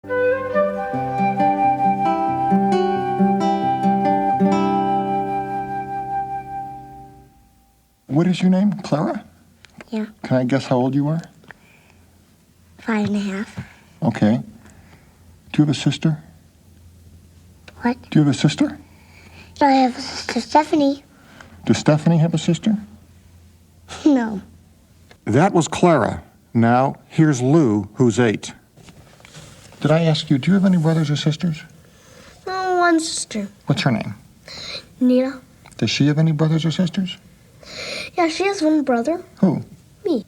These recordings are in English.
What is your name, Clara? Yeah. Can I guess how old you are? 5.5. Okay. Do you have a sister? What? Do you have a sister? I have a sister, Stephanie. Does Stephanie have a sister? No. That was Clara. Now, here's Lou, who's 8. Did I ask you, do you have any brothers or sisters? Oh, one sister. What's her name? Nina. Does she have any brothers or sisters? Yeah, she has one brother. Who? Me.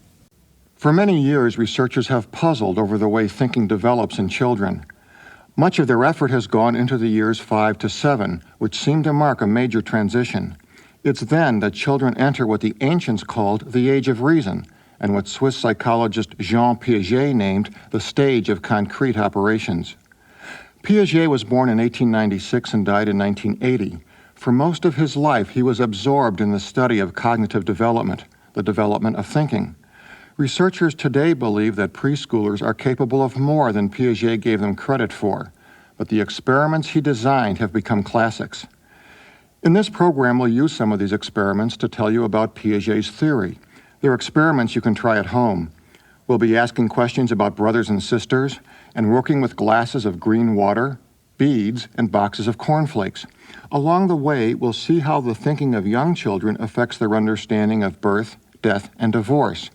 For many years, researchers have puzzled over the way thinking develops in children. Much of their effort has gone into the years 5 to 7, which seem to mark a major transition. It's then that children enter what the ancients called the age of reason, and what Swiss psychologist Jean Piaget named the stage of concrete operations. Piaget was born in 1896 and died in 1980. For most of his life, he was absorbed in the study of cognitive development, the development of thinking. Researchers today believe that preschoolers are capable of more than Piaget gave them credit for, but the experiments he designed have become classics. In this program, we'll use some of these experiments to tell you about Piaget's theory. They're experiments you can try at home. We'll be asking questions about brothers and sisters and working with glasses of green water, beads, and boxes of cornflakes. Along the way, we'll see how the thinking of young children affects their understanding of birth, death, and divorce.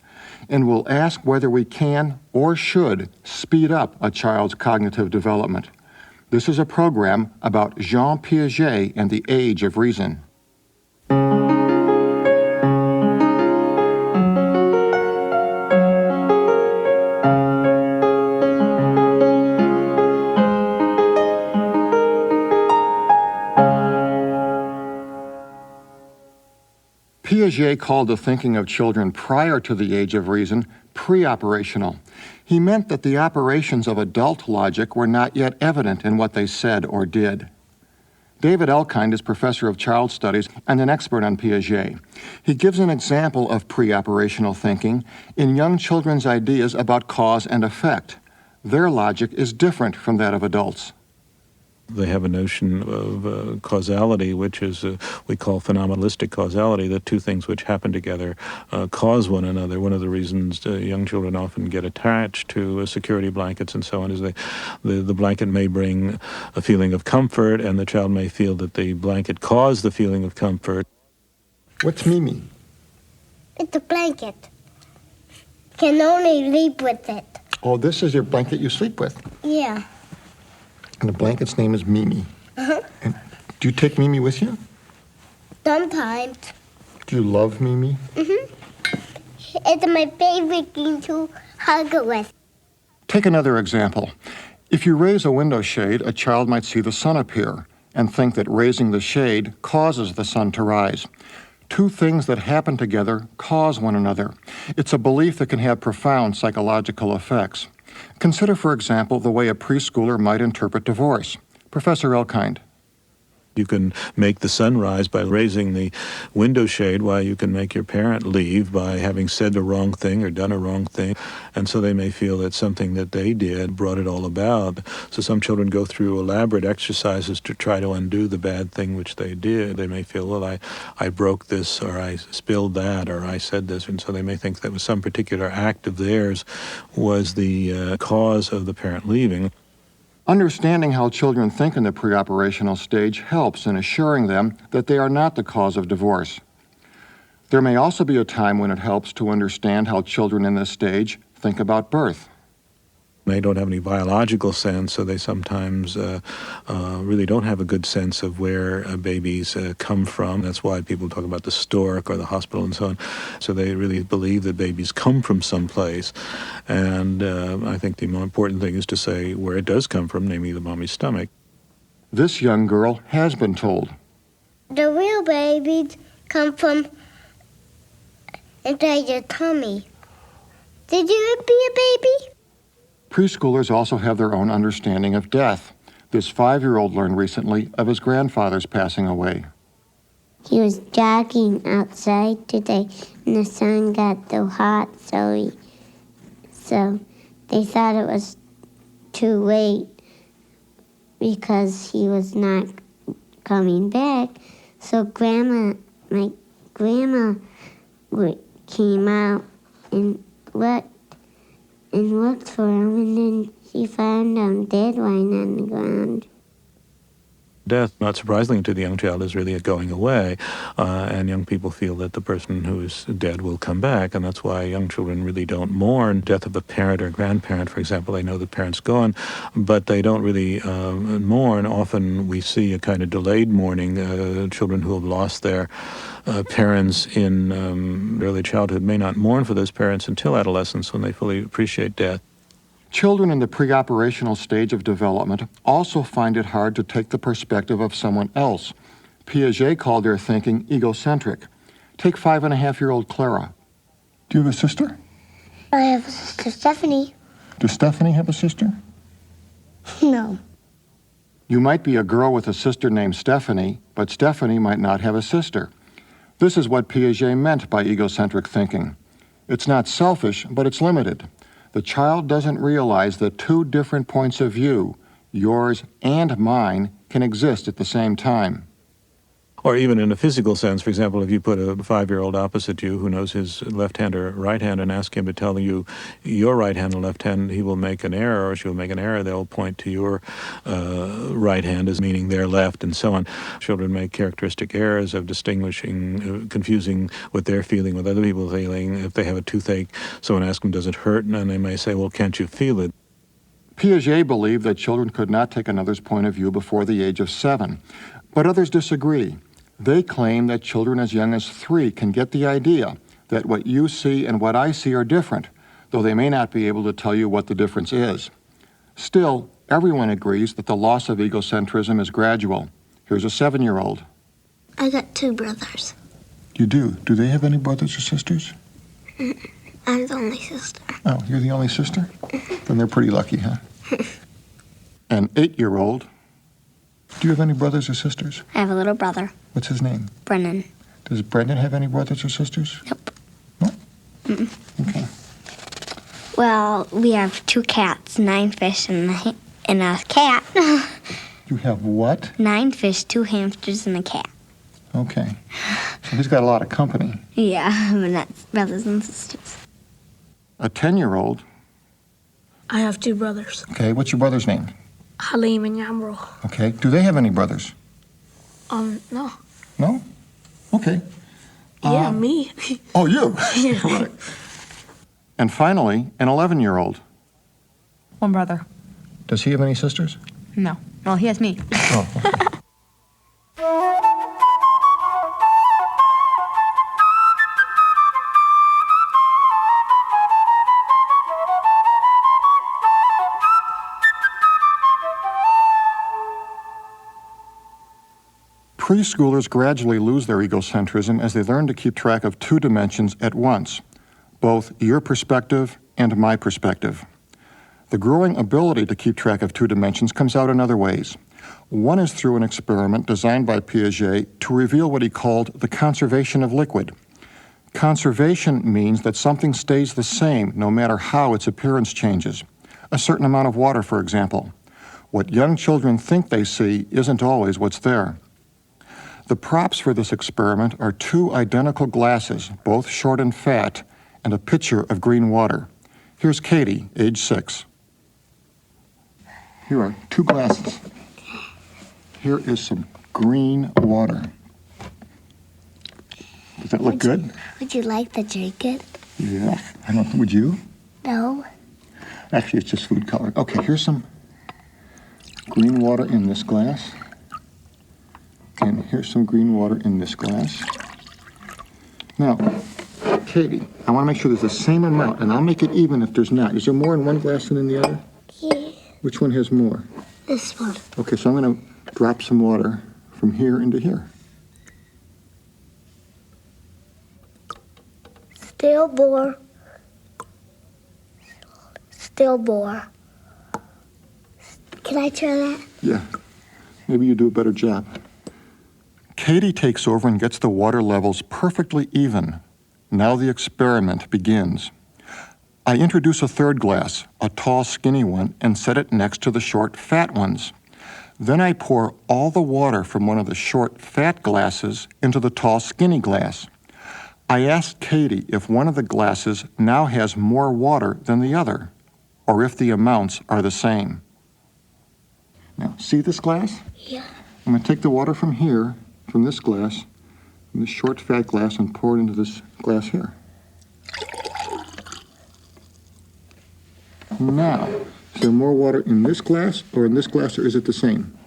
And we'll ask whether we can or should speed up a child's cognitive development. This is a program about Jean Piaget and the age of reason. Piaget called the thinking of children prior to the age of reason pre-operational. He meant that the operations of adult logic were not yet evident in what they said or did. David Elkind is professor of child studies and an expert on Piaget. He gives an example of pre-operational thinking in young children's ideas about cause and effect. Their logic is different from that of adults. They have a notion of causality, which is we call phenomenalistic causality, that two things which happen together cause one another. One of the reasons young children often get attached to security blankets and so on is the blanket may bring a feeling of comfort, and the child may feel that the blanket caused the feeling of comfort. What's Mimi? It's a blanket. Can only sleep with it. Oh, this is your blanket you sleep with. Yeah. And the blanket's name is Mimi. Uh-huh. And do you take Mimi with you? Sometimes. Do you love Mimi? Mm-hmm. It's my favorite thing to hug it with. Take another example. If you raise a window shade, a child might see the sun appear and think that raising the shade causes the sun to rise. Two things that happen together cause one another. It's a belief that can have profound psychological effects. Consider, for example, the way a preschooler might interpret divorce. Professor Elkind. You can make the sun rise by raising the window shade, while you can make your parent leave by having said the wrong thing or done a wrong thing. And so they may feel that something that they did brought it all about. So some children go through elaborate exercises to try to undo the bad thing which they did. They may feel, well, I broke this, or I spilled that, or I said this. And so they may think that was some particular act of theirs was the cause of the parent leaving. Understanding how children think in the pre-operational stage helps in assuring them that they are not the cause of divorce. There may also be a time when it helps to understand how children in this stage think about birth. They don't have any biological sense, so they sometimes really don't have a good sense of where babies come from. That's why people talk about the stork or the hospital and so on. So they really believe that babies come from someplace. And I think the more important thing is to say where it does come from, namely the mommy's stomach. This young girl has been told. The real babies come from inside your tummy. Did you be a baby? Preschoolers also have their own understanding of death. This 5-year-old learned recently of his grandfather's passing away. He was jogging outside today, and the sun got so hot, so they thought it was too late because he was not coming back. So my grandma came out and looked for him, and then she found him dead lying on the ground. Death, not surprisingly to the young child, is really a going away, and young people feel that the person who is dead will come back, and that's why young children really don't mourn death of a parent or grandparent, for example. They know the parent's gone, but they don't really mourn. Often we see a kind of delayed mourning. Children who have lost their parents in early childhood may not mourn for those parents until adolescence, when they fully appreciate death. Children in the pre-operational stage of development also find it hard to take the perspective of someone else. Piaget called their thinking egocentric. Take 5.5-year-old Clara. Do you have a sister? I have a sister, Stephanie. Does Stephanie have a sister? No. You might be a girl with a sister named Stephanie, but Stephanie might not have a sister. This is what Piaget meant by egocentric thinking. It's not selfish, but it's limited. The child doesn't realize that two different points of view, yours and mine, can exist at the same time. Or even in a physical sense, for example, if you put a 5-year-old opposite you who knows his left hand or right hand and ask him to tell you your right hand and left hand, he will make an error or she will make an error. They'll point to your right hand as meaning their left and so on. Children make characteristic errors of distinguishing, confusing what they're feeling with other people feeling. If they have a toothache, someone asks them, does it hurt? And they may say, well, can't you feel it? Piaget believed that children could not take another's point of view before the age of 7, but others disagree. They claim that children as young as 3 can get the idea that what you see and what I see are different, though they may not be able to tell you what the difference is. Still, everyone agrees that the loss of egocentrism is gradual. Here's a 7-year-old. I got 2 brothers. You do? Do they have any brothers or sisters? I'm the only sister. Oh, you're the only sister? Then they're pretty lucky, huh? An 8-year-old. Do you have any brothers or sisters? I have a little brother, What's his name? Brennan. Does Brendan have any brothers or sisters? Nope. No? Okay. Well, we have 2 cats, 9 fish, and a cat. You have what? 9 fish, 2 hamsters, and a cat. Okay. So he's got a lot of company. Yeah, but that's brothers and sisters. A 10-year-old. I have 2 brothers, Okay, what's your brother's name? Halim and Yamro. Okay. Do they have any brothers? No. No? Okay. Yeah, me. Oh, you? Right. And finally, an 11-year-old. One brother. Does he have any sisters? No. Well, he has me. Oh, okay. Preschoolers gradually lose their egocentrism as they learn to keep track of 2 dimensions at once, both your perspective and my perspective. The growing ability to keep track of 2 dimensions comes out in other ways. One is through an experiment designed by Piaget to reveal what he called the conservation of liquid. Conservation means that something stays the same no matter how its appearance changes. A certain amount of water, for example. What young children think they see isn't always what's there. The props for this experiment are 2 identical glasses, both short and fat, and a pitcher of green water. Here's Katie, age 6. Here are 2 glasses. Here is some green water. Does that look good? Would you like to drink it? Yeah. I don't. Would you? No. Actually, it's just food coloring. Okay, here's some green water in this glass. And here's some green water in this glass. Now, Katie, I want to make sure there's the same amount, and I'll make it even if there's not. Is there more in one glass than in the other? Yeah. Which one has more? This one. Okay, so I'm going to drop some water from here into here. Still more. Still more. Can I try that? Yeah. Maybe you do a better job. Katie takes over and gets the water levels perfectly even. Now the experiment begins. I introduce a third glass, a tall, skinny one, and set it next to the short, fat ones. Then I pour all the water from one of the short, fat glasses into the tall, skinny glass. I asked Katie if one of the glasses now has more water than the other, or if the amounts are the same. Now, see this glass? Yeah. I'm going to take the water from here, from this glass, from this short, fat glass, and pour it into this glass here. Now, is there more water in this glass or in this glass, or is it the same?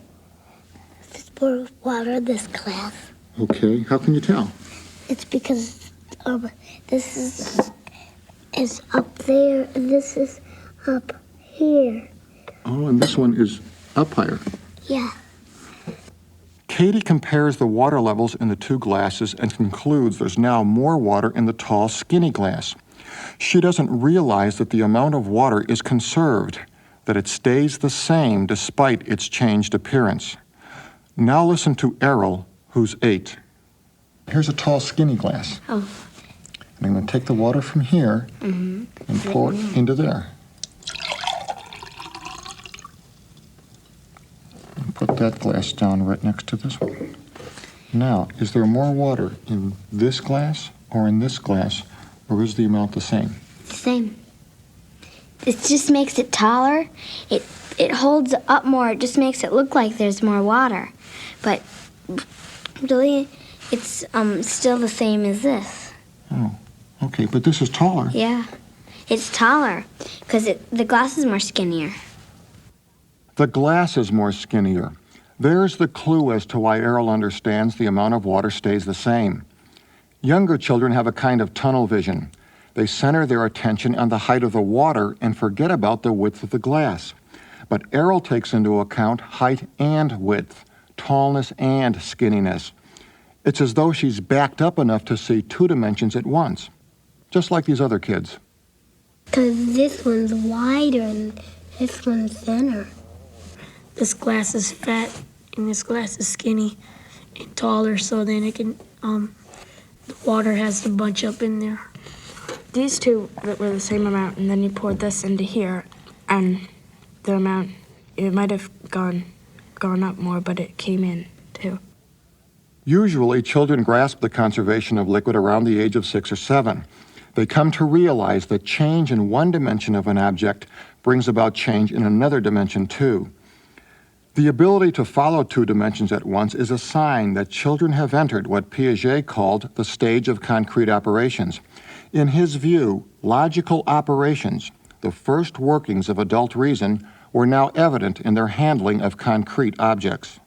There's more water in this glass. Okay, how can you tell? It's because this is up there and this is up here. Oh, and this one is up higher. Yeah. Katie compares the water levels in the two glasses and concludes there's now more water in the tall, skinny glass. She doesn't realize that the amount of water is conserved, that it stays the same despite its changed appearance. Now listen to Errol, who's 8. Here's a tall, skinny glass. Oh. And I'm going to take the water from here and pour it into there. And put that glass down right next to this one. Now, is there more water in this glass or in this glass, or is the amount the same? Same. It just makes it taller. It holds up more. It just makes it look like there's more water. But really, it's still the same as this. Oh, okay, but this is taller. Yeah. It's taller because the glass is more skinnier. The glass is more skinnier. There's the clue as to why Errol understands the amount of water stays the same. Younger children have a kind of tunnel vision. They center their attention on the height of the water and forget about the width of the glass. But Errol takes into account height and width, tallness and skinniness. It's as though she's backed up enough to see two dimensions at once, just like these other kids. Because this one's wider and this one's thinner. This glass is fat and this glass is skinny and taller, so then it can, the water has to bunch up in there. These two were the same amount, and then you poured this into here, and the amount, it might have gone up more, but it came in too. Usually, children grasp the conservation of liquid around the age of 6 or 7. They come to realize that change in one dimension of an object brings about change in another dimension too. The ability to follow two dimensions at once is a sign that children have entered what Piaget called the stage of concrete operations. In his view, logical operations, the first workings of adult reason, were now evident in their handling of concrete objects.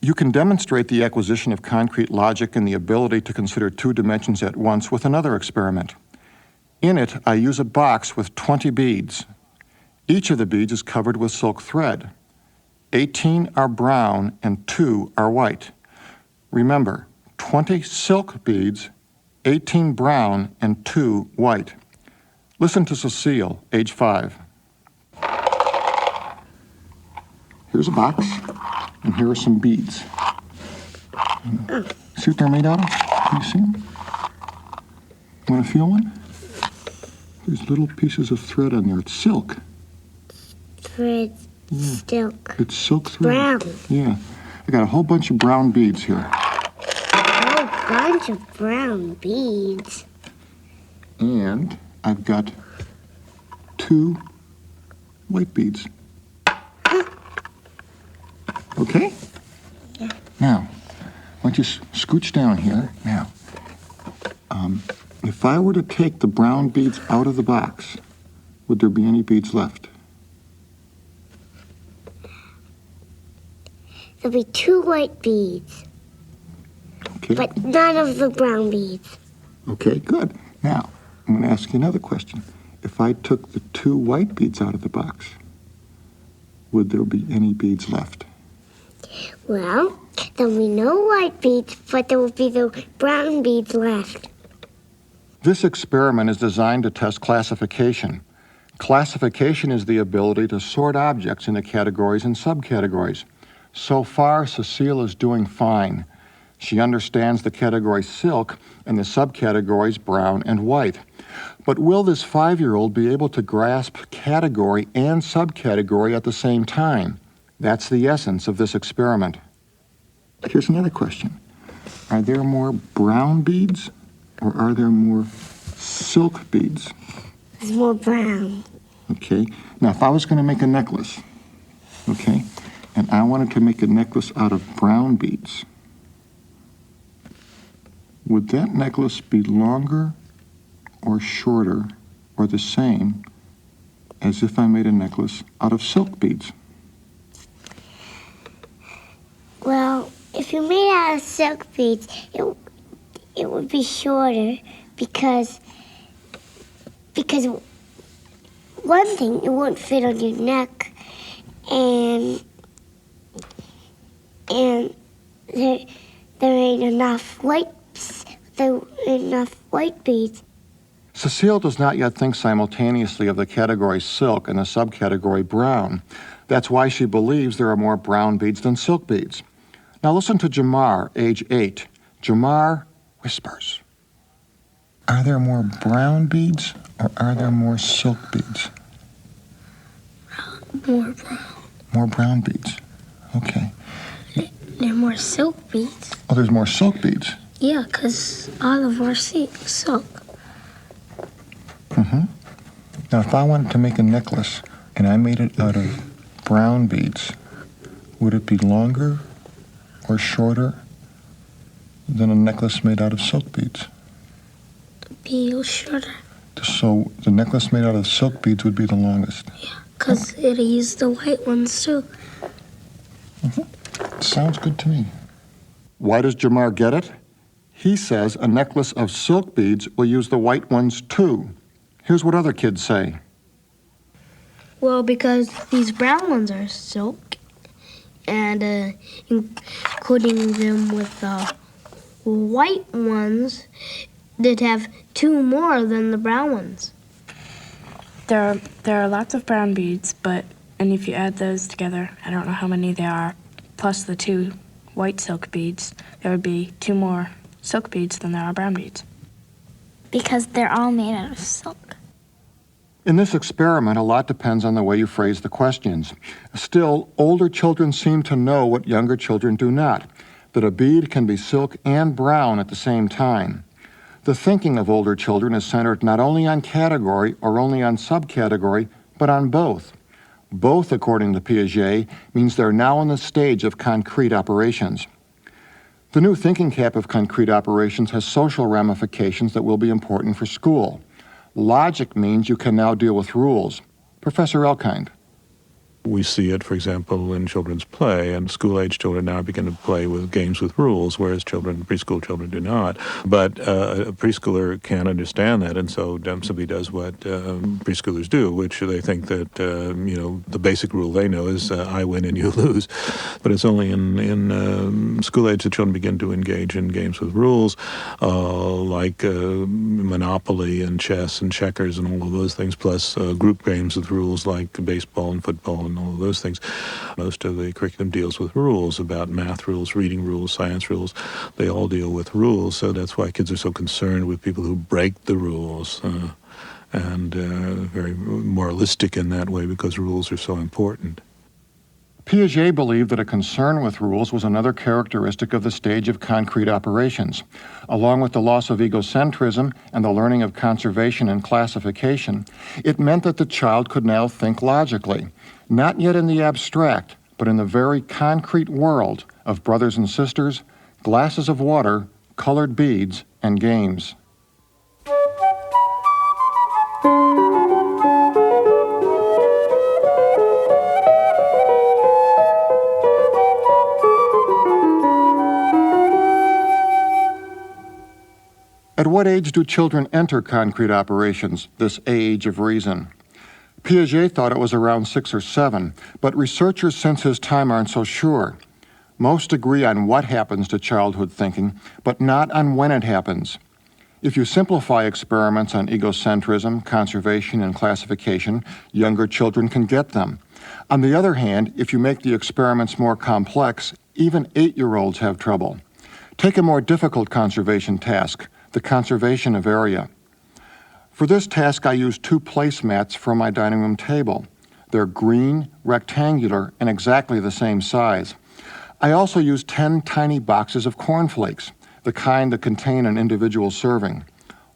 You can demonstrate the acquisition of concrete logic and the ability to consider two dimensions at once with another experiment. In it, I use a box with 20 beads. Each of the beads is covered with silk thread. 18 are brown and 2 are white. Remember, 20 silk beads, 18 brown and 2 white. Listen to Cecile, age 5. Here's a box, and here are some beads. See what they're made out of? Can you see them? Want to feel one? There's little pieces of thread on there. It's silk. Thread, silk. It's silk thread. Brown. Yeah. I got a whole bunch of brown beads here. A whole bunch of brown beads. And I've got 2 white beads. Okay? Yeah. Now, why don't you scooch down here? Now, if I were to take the brown beads out of the box, would there be any beads left? There'll be 2 white beads, Okay. but none of the brown beads. Okay, good. Now, I'm going to ask you another question. If I took the 2 white beads out of the box, would there be any beads left? Well, there'll be no white beads, but there will be the brown beads left. This experiment is designed to test classification. Classification is the ability to sort objects into categories and subcategories. So far, Cecile is doing fine. She understands the category silk and the subcategories brown and white. But will this 5-year-old be able to grasp category and subcategory at the same time? That's the essence of this experiment. Here's another question. Are there more brown beads or are there more silk beads? It's more brown. Okay. Now, if I was going to make a necklace, okay, and I wanted to make a necklace out of brown beads, would that necklace be longer or shorter or the same as if I made a necklace out of silk beads? Well, if you made it out of silk beads, it would be shorter because one thing, it wouldn't fit on your neck, and there ain't enough white beads. Cecile does not yet think simultaneously of the category silk and the subcategory brown. That's why she believes there are more brown beads than silk beads. Now listen to Jamar, age 8. Jamar whispers. Are there more brown beads or are there more silk beads? More brown. More brown beads. Okay. They're more silk beads. Oh, there's more silk beads. Yeah, because all of our silk. Now, if I wanted to make a necklace and I made it out of brown beads, would it be longer or shorter than a necklace made out of silk beads? Be shorter. So the necklace made out of silk beads would be the longest. Yeah, because it'll use the white ones too. Sounds good to me. Why does Jamar get it? He says a necklace of silk beads will use the white ones too. Here's what other kids say. Well, because these brown ones are silk, and including them with the white ones, they'd have 2 more than the brown ones. There are lots of brown beads, and if you add those together, I don't know how many there are, plus the 2 white silk beads, there would be 2 more silk beads than there are brown beads. Because they're all made out of silk. In this experiment, a lot depends on the way you phrase the questions. Still, older children seem to know what younger children do not, that a bead can be silk and brown at the same time. The thinking of older children is centered not only on category or only on subcategory, but on both. Both, according to Piaget, means they're now in the stage of concrete operations. The new thinking cap of concrete operations has social ramifications that will be important for school. Logic means you can now deal with rules. Professor Elkind. We see it, for example, in children's play, and school-age children now begin to play with games with rules, whereas preschool children do not. But a preschooler can understand that, and so somebody does what preschoolers do, which they think that, the basic rule they know is I win and you lose. But it's only in school-age that children begin to engage in games with rules, like Monopoly and chess and checkers and all of those things, plus group games with rules like baseball and football and all of those things. Most of the curriculum deals with rules, about math rules, reading rules, science rules. They all deal with rules, so that's why kids are so concerned with people who break the rules, and very moralistic in that way because rules are so important. Piaget believed that a concern with rules was another characteristic of the stage of concrete operations. Along with the loss of egocentrism and the learning of conservation and classification, it meant that the child could now think logically, not yet in the abstract, but in the very concrete world of brothers and sisters, glasses of water, colored beads, and games. At what age do children enter concrete operations, this age of reason? Piaget thought it was around 6 or 7, but researchers since his time aren't so sure. Most agree on what happens to childhood thinking, but not on when it happens. If you simplify experiments on egocentrism, conservation, and classification, younger children can get them. On the other hand, if you make the experiments more complex, even 8-year-olds have trouble. Take a more difficult conservation task, the conservation of area. For this task, I used 2 placemats from my dining room table. They're green, rectangular, and exactly the same size. I also used 10 tiny boxes of cornflakes, the kind that contain an individual serving.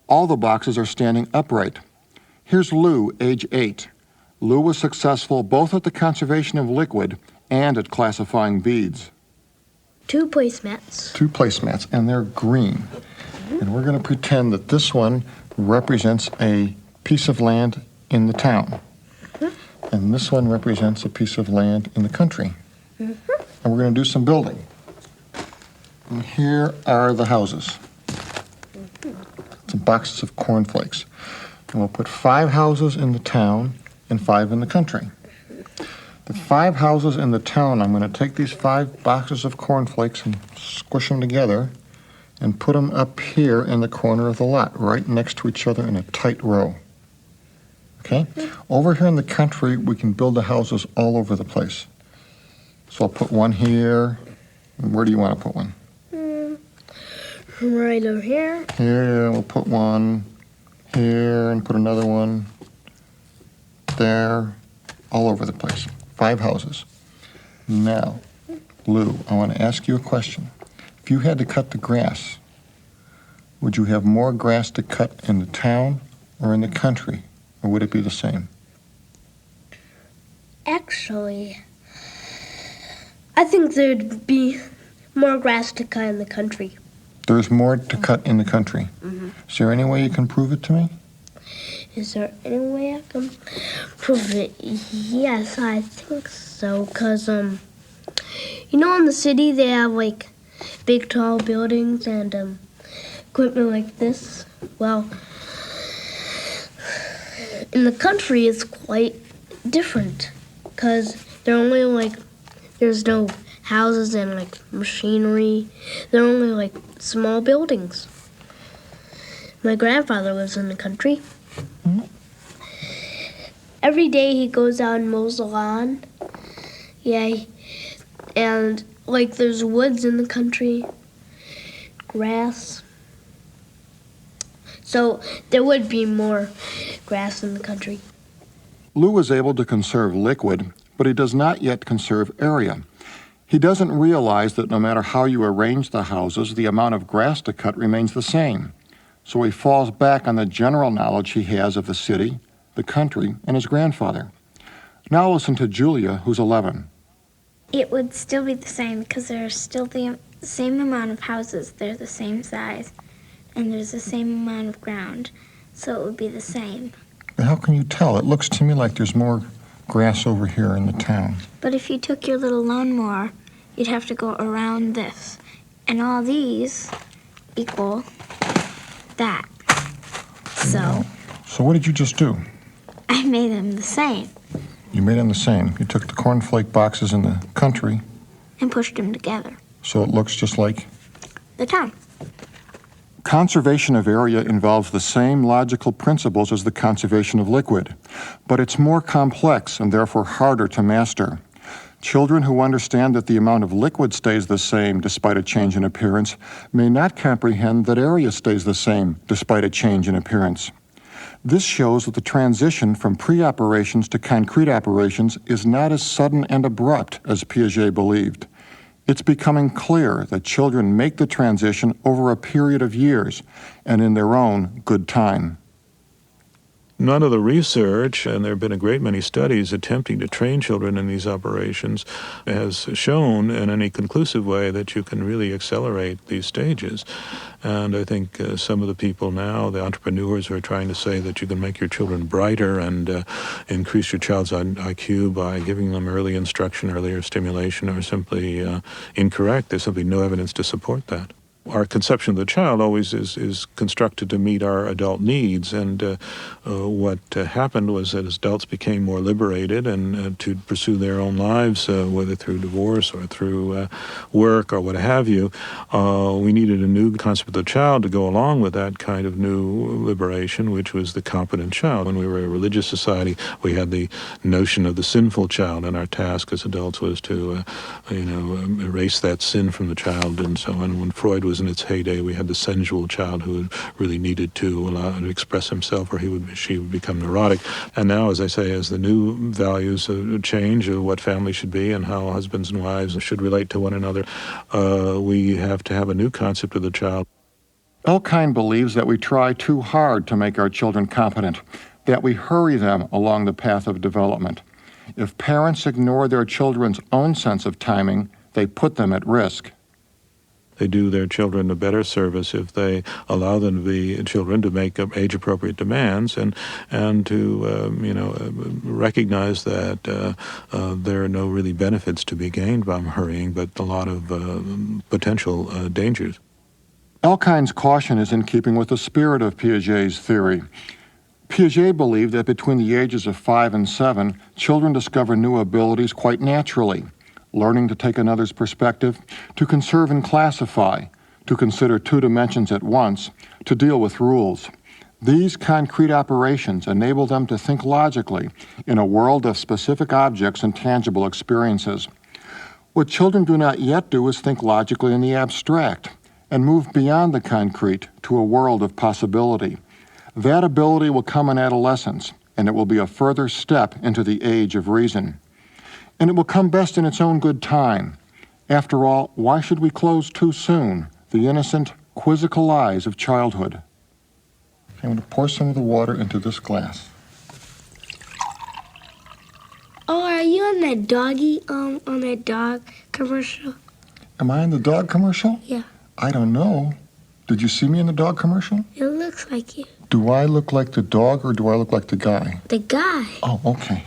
All the boxes are standing upright. Here's Lou, age 8. Lou was successful both at the conservation of liquid and at classifying beads. 2 placemats. 2 placemats, and they're green. And we're going to pretend that this one represents a piece of land in the town. And this one represents a piece of land in the country. And we're going to do some building. And here are the houses. Some boxes of cornflakes. And we'll put 5 houses in the town and 5 in the country. The 5 houses in the town, I'm going to take these 5 boxes of cornflakes and squish them together and put them up here in the corner of the lot, right next to each other in a tight row. Okay? Over here in the country, we can build the houses all over the place. So I'll put one here. Where do you want to put one? Right over here. Here, we'll put one here and put another one there, all over the place. 5 houses. Now, Lou, I want to ask you a question. If you had to cut the grass, would you have more grass to cut in the town or in the country, or would it be the same? Actually, I think there'd be more grass to cut in the country. There's more to cut in the country. Is there any way you can prove it to me? Is there any way I can prove it? Yes, I think so. Because, in the city they have, like, big, tall buildings and equipment like this. Well, in the country it's quite different. Because there's no houses and, like, machinery. They're only, like, small buildings. My grandfather lives in the country. Every day he goes out and mows the lawn. Yeah, and like there's woods in the country, grass. So there would be more grass in the country. Lou is able to conserve liquid, but he does not yet conserve area. He doesn't realize that no matter how you arrange the houses, the amount of grass to cut remains the same. So he falls back on the general knowledge he has of the city, the country, and his grandfather. Now listen to Julia, who's 11. It would still be the same because there's still the same amount of houses. They're the same size, and there's the same amount of ground. So it would be the same. But how can you tell? It looks to me like there's more grass over here in the town. But if you took your little lawnmower, you'd have to go around this. And all these equal that. So what did you just do? I made them the same You made them the same. You took the cornflake boxes in the country, and pushed them together. so it looks just like... The town. Conservation of area involves the same logical principles as the conservation of liquid, but it's more complex and therefore harder to master. Children who understand that the amount of liquid stays the same despite a change in appearance may not comprehend that area stays the same despite a change in appearance. This shows that the transition from pre-operations to concrete operations is not as sudden and abrupt as Piaget believed. It's becoming clear that children make the transition over a period of years and in their own good time. None of the research, and there have been a great many studies attempting to train children in these operations, has shown in any conclusive way that you can really accelerate these stages. And I think some of the people now, the entrepreneurs who are trying to say that you can make your children brighter and increase your child's IQ by giving them early instruction, earlier stimulation, are simply incorrect. There's simply no evidence to support that. our conception of the child always is constructed to meet our adult needs. And what happened was that as adults became more liberated and to pursue their own lives, whether through divorce or through work or what have you, we needed a new concept of the child to go along with that kind of new liberation, which was the competent child. When we were a religious society, we had the notion of the sinful child, and our task as adults was to, erase that sin from the child and so on. When Freud was in its heyday, we had the sensual child who really needed to allow him to express himself, or she would become neurotic. And now, as I say, as the new values change of what family should be and how husbands and wives should relate to one another, we have to have a new concept of the child. Elkind believes that we try too hard to make our children competent, that we hurry them along the path of development. If parents ignore their children's own sense of timing, they put them at risk. They do their children a better service if they allow them to be children to make age-appropriate demands and to recognize that there are no really benefits to be gained by hurrying, but a lot of potential dangers. Elkind's caution is in keeping with the spirit of Piaget's theory. Piaget believed that between the ages of 5 and 7, children discover new abilities quite naturally. Learning to take another's perspective, to conserve and classify, to consider 2 dimensions at once, to deal with rules. These concrete operations enable them to think logically in a world of specific objects and tangible experiences. What children do not yet do is think logically in the abstract and move beyond the concrete to a world of possibility. That ability will come in adolescence, and it will be a further step into the age of reason. And it will come best in its own good time. After all, why should we close too soon the innocent, quizzical eyes of childhood? I'm going to pour some of the water into this glass. Oh, are you on that on that dog commercial? Am I in the dog commercial? Yeah. I don't know. Did you see me in the dog commercial? It looks like you. Do I look like the dog or do I look like the guy? The guy. Oh, okay.